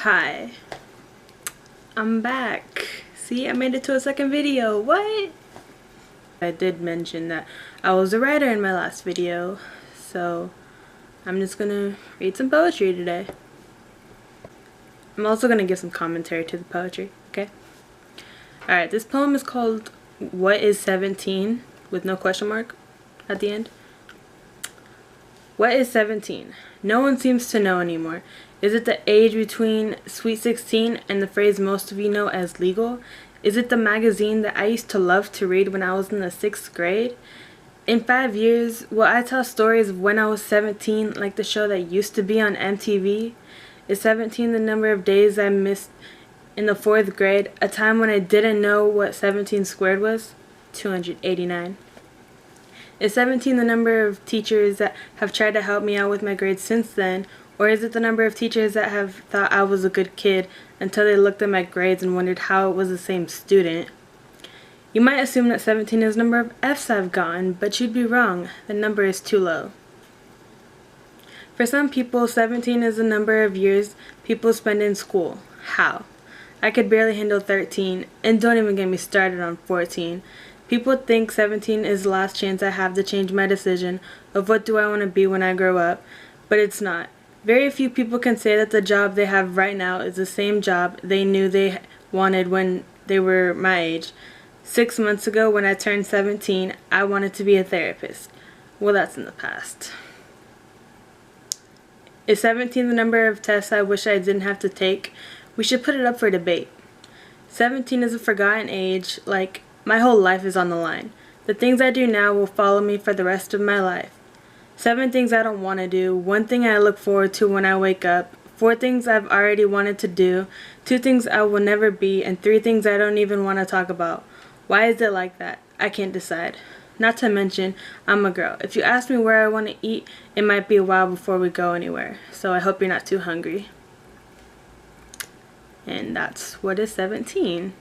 Hi, I'm back. See, I made it to a second video. What? I did mention that I was a writer in my last video, so I'm just gonna read some poetry today. I'm also gonna give some commentary to the poetry, okay? Alright, this poem is called What is 17? With no question mark at the end. What is 17? No one seems to know anymore. Is it the age between Sweet 16 and the phrase most of you know as legal? Is it the magazine that I used to love to read when I was in the 6th grade? In 5 years, will I tell stories of when I was 17 like the show that used to be on MTV? Is 17 the number of days I missed in the 4th grade, a time when I didn't know what 17 squared was? 289. Is 17 the number of teachers that have tried to help me out with my grades since then, or is it the number of teachers that have thought I was a good kid until they looked at my grades and wondered how it was the same student? You might assume that 17 is the number of F's I've gotten, but you'd be wrong. The number is too low. For some people, 17 is the number of years people spend in school. How? I could barely handle 13, and don't even get me started on 14. People think 17 is the last chance I have to change my decision of what do I want to be when I grow up, but it's not. Very few people can say that the job they have right now is the same job they knew they wanted when they were my age. 6 months ago, when I turned 17, I wanted to be a therapist. Well, that's in the past. Is 17 the number of tests I wish I didn't have to take? We should put it up for debate. 17 is a forgotten age, like my whole life is on the line. The things I do now will follow me for the rest of my life. 7 things I don't want to do, 1 thing I look forward to when I wake up, 4 things I've already wanted to do, 2 things I will never be, and 3 things I don't even want to talk about. Why is it like that? I can't decide. Not to mention, I'm a girl. If you ask me where I want to eat, it might be a while before we go anywhere. So I hope you're not too hungry. And that's what is 17.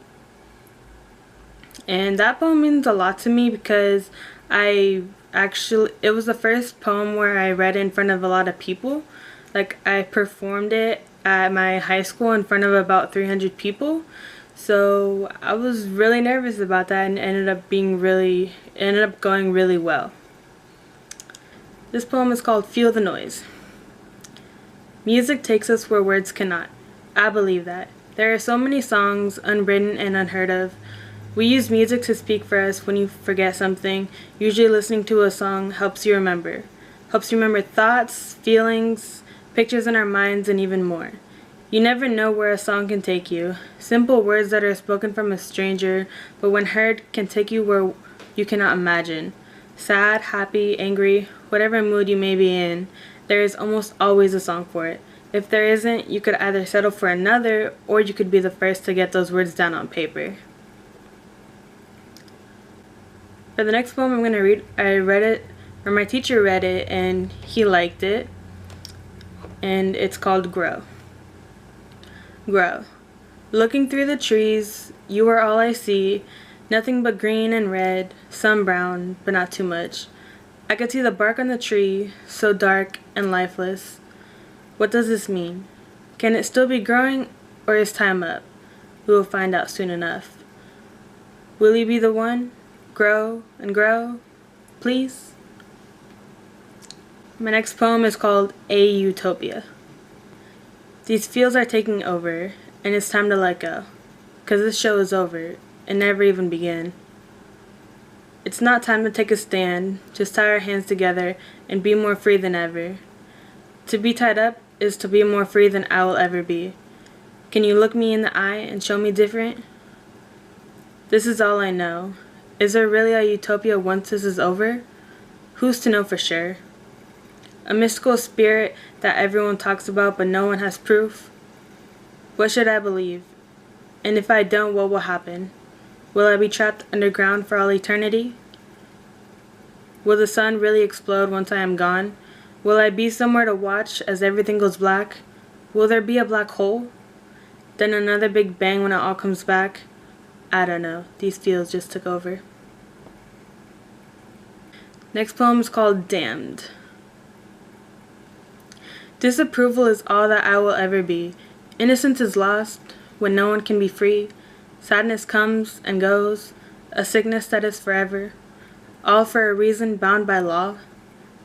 And that poem means a lot to me because it was the first poem where I read in front of a lot of people. Like, I performed it at my high school in front of about 300 people. So I was really nervous about that, and ended up going really well. This poem is called Feel the Noise. Music takes us where words cannot. I believe that. There are so many songs unwritten and unheard of. We use music to speak for us when you forget something. Usually listening to a song helps you remember. Helps you remember thoughts, feelings, pictures in our minds, and even more. You never know where a song can take you. Simple words that are spoken from a stranger, but when heard can take you where you cannot imagine. Sad, happy, angry, whatever mood you may be in, there is almost always a song for it. If there isn't, you could either settle for another, or you could be the first to get those words down on paper. For the next poem I'm going to read, my teacher read it and he liked it, and it's called Grow. Grow. Looking through the trees, you are all I see, nothing but green and red, some brown, but not too much. I could see the bark on the tree, so dark and lifeless. What does this mean? Can it still be growing, or is time up? We will find out soon enough. Will you be the one? Grow and grow, please? My next poem is called A Utopia. These fields are taking over, and it's time to let go. 'Cause this show is over, and never even began. It's not time to take a stand, just tie our hands together and be more free than ever. To be tied up is to be more free than I will ever be. Can you look me in the eye and show me different? This is all I know. Is there really a utopia once this is over? Who's to know for sure? A mystical spirit that everyone talks about but no one has proof? What should I believe? And if I don't, what will happen? Will I be trapped underground for all eternity? Will the sun really explode once I am gone? Will I be somewhere to watch as everything goes black? Will there be a black hole? Then another big bang when it all comes back? I don't know. These fields just took over. Next poem is called Damned. Disapproval is all that I will ever be. Innocence is lost when no one can be free. Sadness comes and goes, a sickness that is forever. All for a reason bound by law.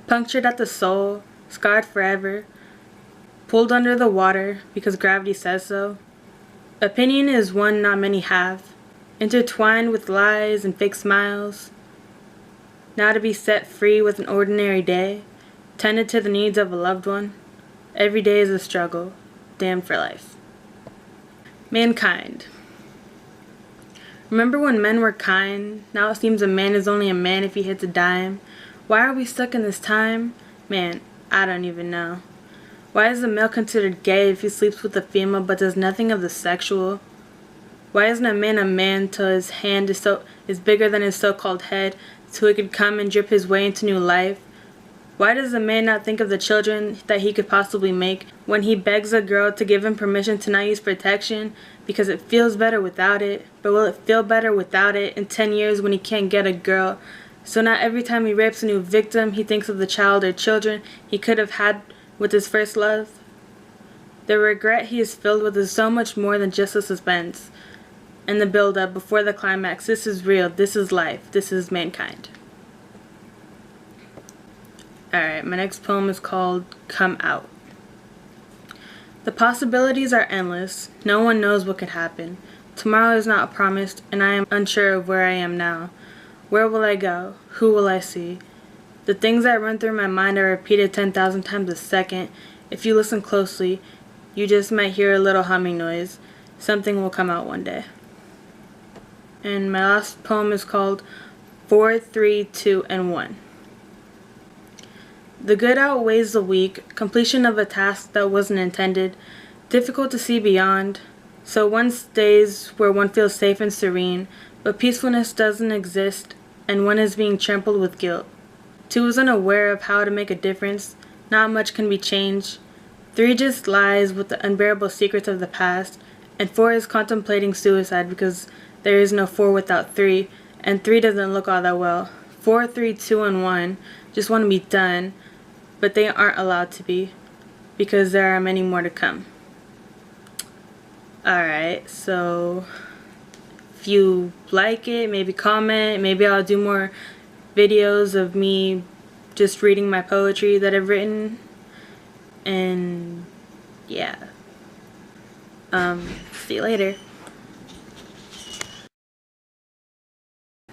Punctured at the soul, scarred forever. Pulled under the water because gravity says so. Opinion is one not many have. Intertwined with lies and fake smiles. Now to be set free with an ordinary day. Tended to the needs of a loved one. Every day is a struggle. Damned for life. Mankind. Remember when men were kind? Now it seems a man is only a man if he hits a dime. Why are we stuck in this time? Man, I don't even know. Why is a male considered gay if he sleeps with a female but does nothing of the sexual? Why isn't a man till his hand is bigger than his so-called head, so he could come and drip his way into new life? Why does a man not think of the children that he could possibly make when he begs a girl to give him permission to not use protection because it feels better without it? But will it feel better without it in 10 years when he can't get a girl? So not every time he rapes a new victim, he thinks of the child or children he could have had with his first love? The regret he is filled with is so much more than just the suspense and the build-up before the climax. This is real. This is life. This is mankind. Alright, my next poem is called Come Out. The possibilities are endless. No one knows what could happen. Tomorrow is not promised, and I am unsure of where I am now. Where will I go? Who will I see? The things that run through my mind are repeated 10,000 times a second. If you listen closely, you just might hear a little humming noise. Something will come out one day. And my last poem is called 4, 3, 2, and 1. The good outweighs the weak, completion of a task that wasn't intended, difficult to see beyond. So one stays where one feels safe and serene, but peacefulness doesn't exist, and one is being trampled with guilt. 2 is unaware of how to make a difference, not much can be changed. 3 just lies with the unbearable secrets of the past, and 4 is contemplating suicide because there is no 4 without 3, and 3 doesn't look all that well. 4, 3, 2, and 1 just want to be done, but they aren't allowed to be, because there are many more to come. Alright, so if you like it, maybe comment, maybe I'll do more videos of me just reading my poetry that I've written, and yeah. See you later.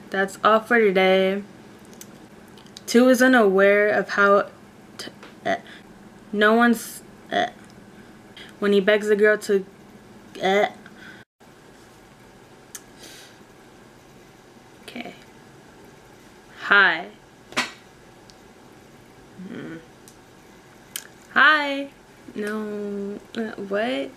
That's all for today. 2 is unaware of how no one's when he begs a girl to okay. Hi. Hi. No. What?